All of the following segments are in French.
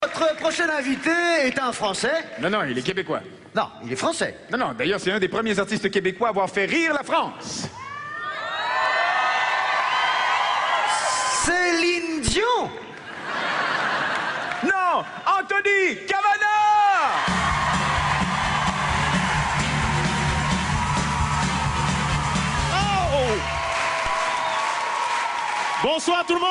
Notre prochain invité est un Français. Non, non, il est québécois. Non, il est français. Non, non, d'ailleurs, c'est un des premiers artistes québécois à avoir fait rire la France. Céline Dion. Non, Anthony Cavana. Oh! Bonsoir tout le monde.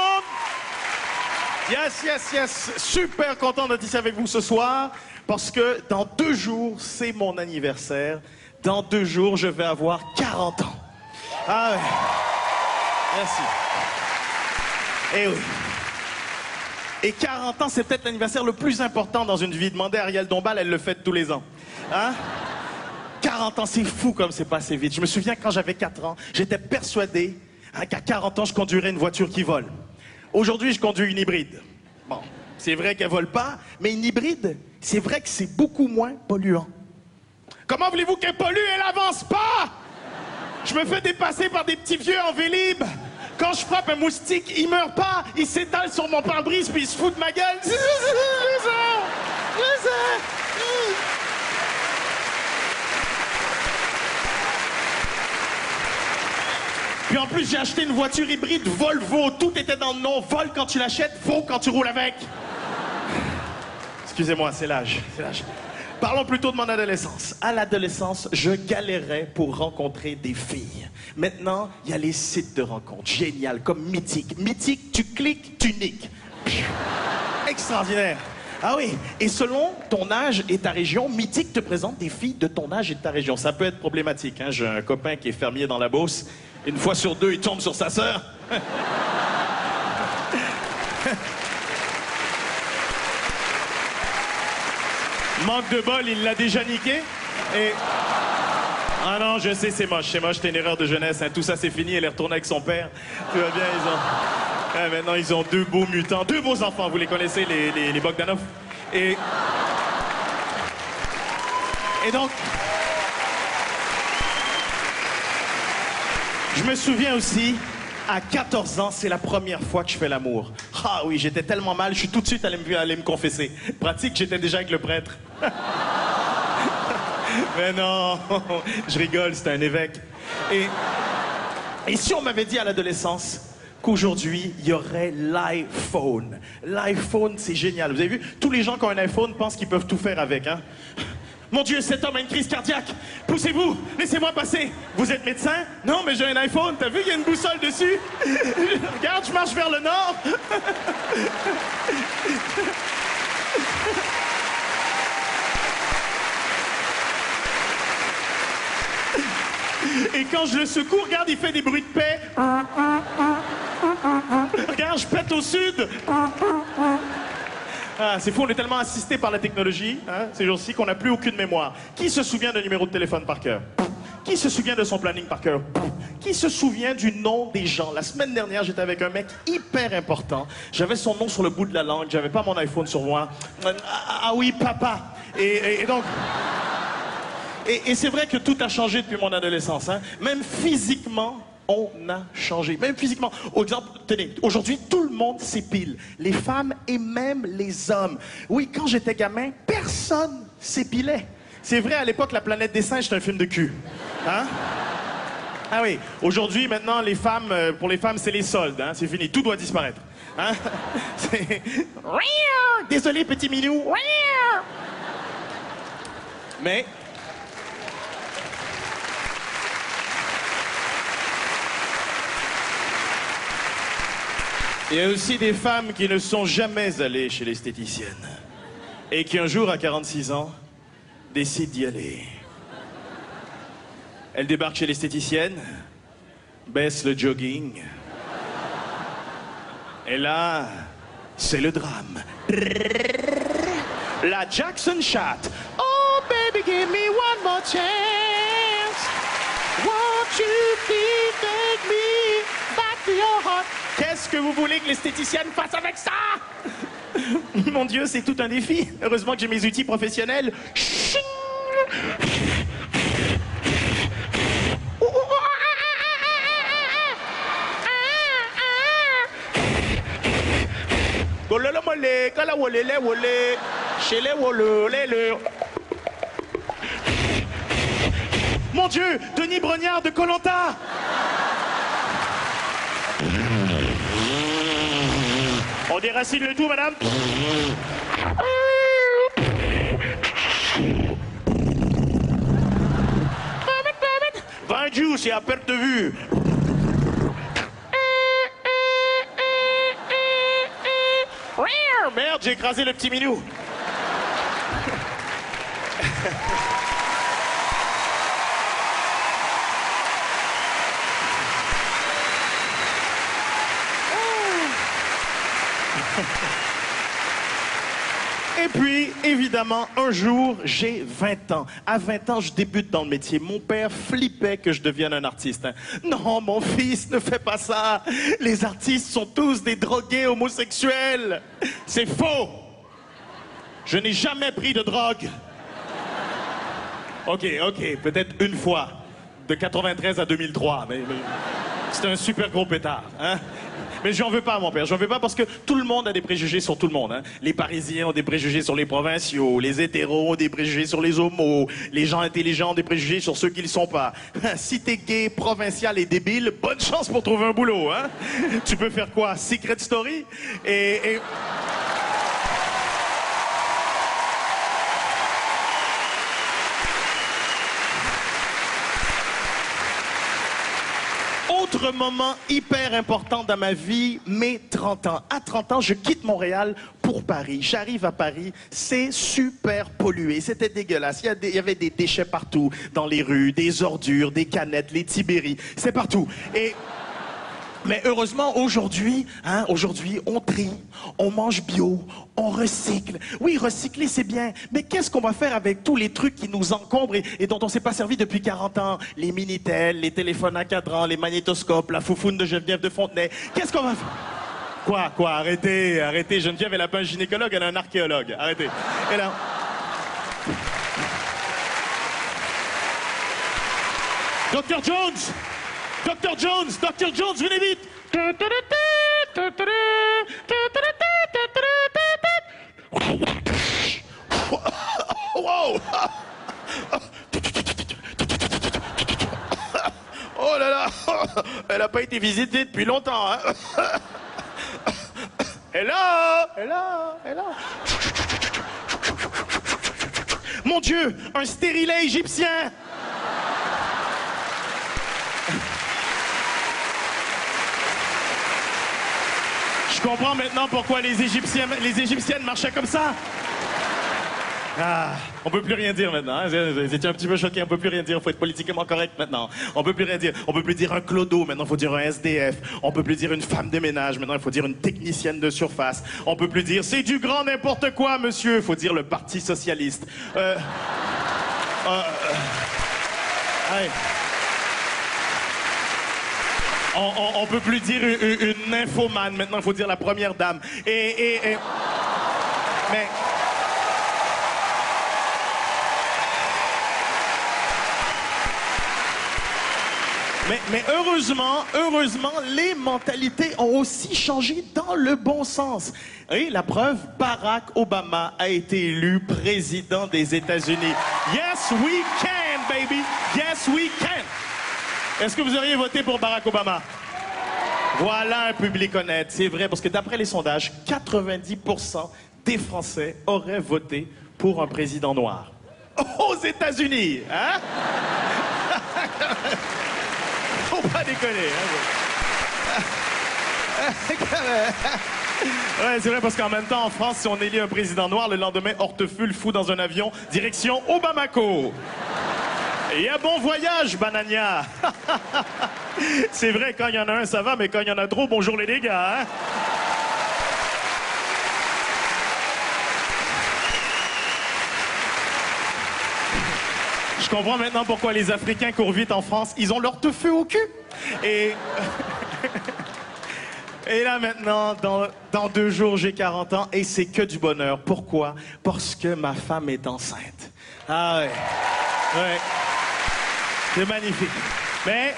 Yes, yes, yes. Super content d'être ici avec vous ce soir parce que dans 2 jours, c'est mon anniversaire. Dans 2 jours, je vais avoir 40 ans. Ah ouais. Merci. Eh oui. Et 40 ans, c'est peut-être l'anniversaire le plus important dans une vie. Demandez à Ariel Dombal, elle le fête tous les ans. Hein? 40 ans, c'est fou comme c'est passé vite. Je me souviens quand j'avais 4 ans, j'étais persuadé qu'à 40 ans, je conduirais une voiture qui vole. Aujourd'hui, je conduis une hybride. Bon, c'est vrai qu'elle vole pas, mais une hybride, c'est vrai que c'est beaucoup moins polluant. Comment voulez-vous qu'elle pollue? Elle avance pas! Je me fais dépasser par des petits vieux en Vélib. Quand je frappe un moustique, il meurt pas, il s'étale sur mon pare-brise puis il se fout de ma gueule. Je sais. Puis en plus, j'ai acheté une voiture hybride Volvo. Tout était dans le nom. Vol quand tu l'achètes, Vaux quand tu roules avec. Excusez-moi, c'est l'âge. Parlons plutôt de mon adolescence. À l'adolescence, je galérais pour rencontrer des filles. Maintenant, il y a les sites de rencontres. Génial, comme Mythique. Mythique, tu cliques, tu niques. Extraordinaire. Ah oui, et selon ton âge et ta région, Mythique te présente des filles de ton âge et de ta région. Ça peut être problématique, hein? J'ai un copain qui est fermier dans la Beauce. Une fois sur 2, il tombe sur sa sœur. Manque de bol, il l'a déjà niqué. Et... Ah non, je sais, c'est moche, c'était une erreur de jeunesse. Hein. Tout ça, c'est fini, elle est retournée avec son père. Tout va bien, maintenant, ils ont 2 beaux mutants, 2 beaux enfants, vous les connaissez, les Bogdanov. Et donc... Je me souviens aussi, à 14 ans, c'est la première fois que je fais l'amour. Ah oui, j'étais tellement mal, je suis tout de suite allé me confesser. Pratique, j'étais déjà avec le prêtre. Mais non, je rigole, c'était un évêque. Et si on m'avait dit à l'adolescence qu'aujourd'hui, il y aurait l'iPhone. L'iPhone, c'est génial. Vous avez vu, tous les gens qui ont un iPhone pensent qu'ils peuvent tout faire avec, hein? Mon Dieu, cet homme a une crise cardiaque. Poussez-vous, laissez-moi passer. Vous êtes médecin? Non, mais j'ai un iPhone. T'as vu, il y a une boussole dessus. Regarde, je marche vers le nord. Et quand je le secoue, regarde, il fait des bruits de paix. Regarde, je pète au sud. Ah, c'est fou, on est tellement assisté par la technologie, hein, ces jours-ci, qu'on n'a plus aucune mémoire. Qui se souvient d'un numéro de téléphone par cœur? Qui se souvient de son planning par cœur? Qui se souvient du nom des gens? La semaine dernière, j'étais avec un mec hyper important. J'avais son nom sur le bout de la langue, j'avais pas mon iPhone sur moi. Ah oui, papa. Et donc... Et c'est vrai que tout a changé depuis mon adolescence, hein. Même physiquement... on a changé, même physiquement. Au exemple, tenez, aujourd'hui, tout le monde s'épile. Les femmes et même les hommes. Oui, quand j'étais gamin, personne s'épilait. C'est vrai, à l'époque, La planète des singes, c'était un film de cul. Hein? Ah oui, aujourd'hui, maintenant, les femmes, pour les femmes, c'est les soldes. Hein? C'est fini, tout doit disparaître. Hein? Désolé, petit minou. Mais... il y a aussi des femmes qui ne sont jamais allées chez l'esthéticienne et qui un jour, à 46 ans, décident d'y aller. Elles débarquent chez l'esthéticienne, baissent le jogging, et là, c'est le drame. La Jackson Chat. Oh baby, give me one more chance. Won't you please take me back to your heart? Qu'est-ce que vous voulez que l'esthéticienne fasse avec ça? Mon Dieu, c'est tout un défi. Heureusement que j'ai mes outils professionnels. Gololo molé, kala wolé, les wolé, chez les woleux, les. Mon Dieu, Denis Brognard de Koh Lanta. On déracine le tout, madame. Vin juice et à perte de vue. Merde, j'ai écrasé le petit minou. Et puis, évidemment, un jour, j'ai 20 ans. À 20 ans, je débute dans le métier. Mon père flippait que je devienne un artiste. Hein. Non, mon fils, ne fais pas ça. Les artistes sont tous des drogués homosexuels. C'est faux. Je n'ai jamais pris de drogue. Ok, peut-être une fois. De 93 à 2003. Mais c'était un super gros pétard. Hein. Mais j'en veux pas à mon père, j'en veux pas parce que tout le monde a des préjugés sur tout le monde. Hein. Les Parisiens ont des préjugés sur les provinciaux, les hétéros ont des préjugés sur les homos, les gens intelligents ont des préjugés sur ceux qui ne le sont pas. Si t'es gay, provincial et débile, bonne chance pour trouver un boulot. Hein. Tu peux faire quoi? Secret Story? Et... Autre moment hyper important dans ma vie, mes 30 ans. À 30 ans, je quitte Montréal pour Paris. J'arrive à Paris, c'est super pollué, c'était dégueulasse. Il y avait des déchets partout, dans les rues, des ordures, des canettes, les Tibéris, c'est partout. Mais heureusement, aujourd'hui, on trie, on mange bio, on recycle. Oui, recycler, c'est bien. Mais qu'est-ce qu'on va faire avec tous les trucs qui nous encombrent et dont on ne s'est pas servi depuis 40 ans? Les Minitel, les téléphones à cadran, les magnétoscopes, la foufoune de Geneviève de Fontenay. Qu'est-ce qu'on va faire? Quoi? Arrêtez. Geneviève, elle n'a pas un gynécologue, elle a un archéologue. Arrêtez. Et là... Dr Jones, venez vite! Wow! Oh là là! Elle n'a pas été visitée depuis longtemps, hein? Hello! Mon Dieu! Un stérilet égyptien! Je comprends maintenant pourquoi les Égyptiennes marchaient comme ça. Ah, on peut plus rien dire maintenant. Hein? Ils étaient un petit peu choqués, on peut plus rien dire. Il faut être politiquement correct maintenant. On peut plus rien dire. On peut plus dire un clodo, maintenant il faut dire un SDF. On peut plus dire une femme de ménage, maintenant il faut dire une technicienne de surface. On peut plus dire c'est du grand n'importe quoi, monsieur. Il faut dire le Parti socialiste. Hey. On peut plus dire une nymphomane, maintenant il faut dire la première dame. Mais heureusement, les mentalités ont aussi changé dans le bon sens. Et la preuve, Barack Obama a été élu président des États-Unis. Yes, we can, baby. Yes, we can. Est-ce que vous auriez voté pour Barack Obama? Voilà un public honnête, c'est vrai, parce que d'après les sondages, 90% des Français auraient voté pour un président noir. Aux États-Unis, hein? Faut pas déconner, hein? Ouais, c'est vrai, parce qu'en même temps, en France, si on élit un président noir, le lendemain, hortefeux, fou dans un avion, direction au Bamako. Et un bon voyage, Banania. C'est vrai, quand il y en a un, ça va, mais quand il y en a trop, bonjour les dégâts, hein? Je comprends maintenant pourquoi les Africains courent vite en France. Ils ont leur feu au cul. Et là maintenant, dans 2 jours, j'ai 40 ans et c'est que du bonheur. Pourquoi? Parce que ma femme est enceinte. Ah ouais. Ouais. C'est magnifique. Mais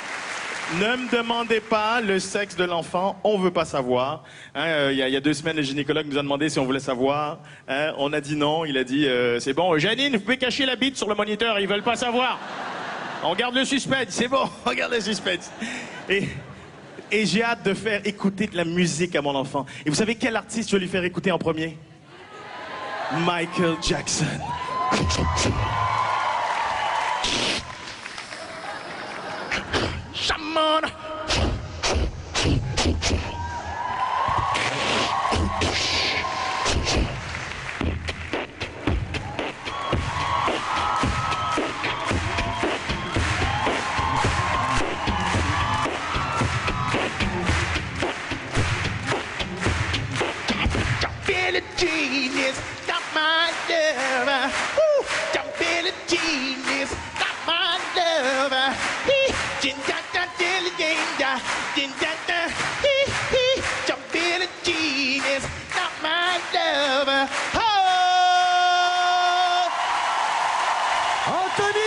Ne me demandez pas le sexe de l'enfant, on veut pas savoir. Hein, il y a 2 semaines, le gynécologue nous a demandé si on voulait savoir. Hein, on a dit non, il a dit c'est bon, Janine, vous pouvez cacher la bite sur le moniteur, ils veulent pas savoir. On garde le suspense, c'est bon, on garde le suspense. Et j'ai hâte de faire écouter de la musique à mon enfant. Et vous savez quel artiste je vais lui faire écouter en premier? Michael Jackson. Shaman. Genius, got my lover. Woo! Jump in a genius, got my lover. Jin da da dilly da, jin da da. Jump in a genius, got my lover. Oh! Anthony